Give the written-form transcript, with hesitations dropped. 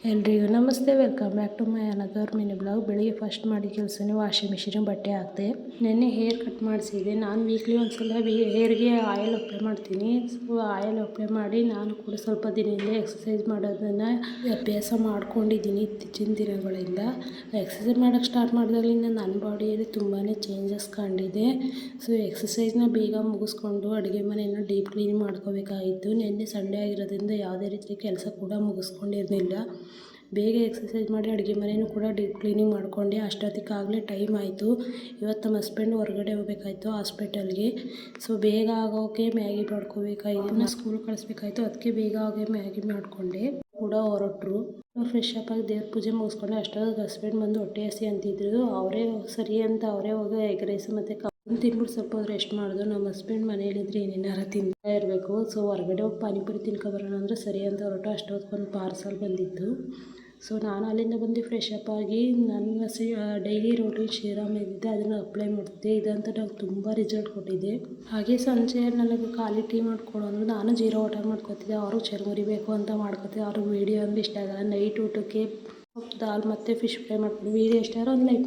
ಎಲ್ರಿಗೂ ನಮಸ್ತೆ, welcome back to my another mini vlog. ಬೆಳಿಗ್ಗೆ ಫಸ್ಟ್ ಮಾಡಿ ಕೆಲಸನೇ ವಾಷಿಂಗ್ ಮಿಷಿನ್ ಬಟ್ಟೆ ಹಾಕ್ತೆ. ನೆನ್ನೆ ಹೇರ್ ಕಟ್ ಮಾಡಿಸಿದೆ. ನಾನು ವೀಕ್ಲಿ ಒಂದ್ಸಲ ಹೇರ್ಗೆ ಆಯಿಲ್ ಅಪ್ಲೈ ಮಾಡ್ತೀನಿ. ಸೊ ಆಯಿಲ್ ಅಪ್ಲೈ ಮಾಡಿ ನಾನು ಕೂಡ ಸ್ವಲ್ಪ ದಿನದಿಂದ ಎಕ್ಸಸೈಸ್ ಮಾಡೋದನ್ನು ಅಭ್ಯಾಸ ಮಾಡ್ಕೊಂಡಿದ್ದೀನಿ ಇತ್ತೀಚಿನ ದಿನಗಳಿಂದ. ಎಕ್ಸಸೈಸ್ ಮಾಡೋಕ್ಕೆ ಸ್ಟಾರ್ಟ್ ಮಾಡಿದಾಗಲಿಂದ ನನ್ನ ಬಾಡಿಯಲ್ಲಿ ತುಂಬಾ ಚೇಂಜಸ್ ಕಂಡಿದೆ. ಸೊ ಎಕ್ಸಸೈಸ್ನ ಬೇಗ ಮುಗಿಸ್ಕೊಂಡು ಅಡುಗೆ ಮನೆಯನ್ನು ಡೀಪ್ ಕ್ಲೀನ್ ಮಾಡ್ಕೋಬೇಕಾಗಿತ್ತು. ನಿನ್ನೆ ಸಂಡೇ ಆಗಿರೋದ್ರಿಂದ ಯಾವುದೇ ರೀತಿ ಕೆಲಸ ಕೂಡ ಮುಗಿಸ್ಕೊಂಡಿರಲಿಲ್ಲ. ಬೇಗ ಎಕ್ಸಸೈಸ್ ಮಾಡಿ ಅಡುಗೆ ಮನೆಯೂ ಕೂಡ ಡೀಪ್ ಕ್ಲೀನಿಂಗ್ ಮಾಡ್ಕೊಂಡೆ. ಅಷ್ಟೊತ್ತಿಗಾಗಲೇ ಟೈಮ್ ಆಯಿತು. ಇವತ್ತು ನಮ್ಮ ಹಸ್ಬೆಂಡ್ ಹೊರಗಡೆ ಹೋಗಬೇಕಾಯ್ತು ಹಾಸ್ಪಿಟಲ್ಗೆ. ಸೊ ಬೇಗ ಆಗೋಕ್ಕೆ ಮ್ಯಾಗಿ ಮಾಡ್ಕೋಬೇಕಾಗಿತ್ತು. ಸ್ಕೂಲ್ ಕಳಿಸ್ಬೇಕಾಯ್ತು. ಅದಕ್ಕೆ ಬೇಗ ಆಗಿ ಮ್ಯಾಗಿ ಮಾಡಿಕೊಂಡೆ. ಕೂಡ ಹೊರಟರು. ಫ್ರೆಶ್ ಅಪ್ ಆಗಿ ದೇವ್ರ ಪೂಜೆ ಮುಗಿಸ್ಕೊಂಡೆ. ಅಷ್ಟೊತ್ತಿಗೆ ಹಸ್ಬೆಂಡ್ ಬಂದು ಹೊಟ್ಟೆ ಹಸಿ ಅಂತಿದ್ರು. ಅವರೇ ಸರಿ ಅಂತ ಅವರೇ ಹೋಗಿ ಎಗ್ ರೈಸ್ ಮತ್ತು ತಿಂದ್ಬಿಟ್ಟು ಸ್ವಲ್ಪ ರೆಸ್ಟ್ ಮಾಡಿದ್ರು. ನಮ್ಮ ಹಸ್ಬೆಂಡ್ ಮನೇಲಿದ್ರೆ ಏನೇನಾರು ತಿಂತಾ ಇರಬೇಕು. ಸೊ ಹೊರಗಡೆ ಹೋಗಿ ಪಾನಿಪುರಿ ತಿನ್ಕೊಬರೋಣ ಅಂದರೆ ಸರಿ ಅಂತ ಹೊರಟು. ಅಷ್ಟೊತ್ತಿಗೊಂದು ಪಾರ್ಸಲ್ ಬಂದಿತ್ತು. ಸೊ ನಾನು ಅಲ್ಲಿಂದ ಬಂದು ಫ್ರೆಶ್ ಅಪ್ ಆಗಿ ನನ್ನ ಡೈಲಿ ರೋಟೀನ್ ಸೀರಮ್ ಏನಿದೆ ಅದನ್ನು ಅಪ್ಲೈ ಮಾಡ್ತಿದ್ದೆ. ಇದಂತೂ ನಂಗೆ ತುಂಬ ರಿಸಲ್ಟ್ ಕೊಟ್ಟಿದೆ. ಹಾಗೆ ಸಂಜೆ ನನಗೆ ಖಾಲಿ ಟೀ ಮಾಡ್ಕೊಡು ಅಂದ್ರೆ ನಾನು ಜೀರೋ ವಾಟರ್ ಮಾಡ್ಕೊತಿದ್ದೆ. ಅವರು ಚರ್ಮುರಿ ಬೇಕು ಅಂತ ಮಾಡ್ಕೊತಿದ್ದೆ. ಅವ್ರಿಗೆ ವೀಡಿಯೋ ಅಂದರೆ ಇಷ್ಟ ಆಗಲ್ಲ. ನೈಟ್ ಊಟಕ್ಕೆ ದಾಲ್ ಮತ್ತು ಫಿಶ್ ಫ್ರೈ ಮಾಡ್ಕೊಂಡು ವೀಡಿಯೋ ಇಷ್ಟ ಆದ್ರೆ ಒಂದು ಲೈಕ್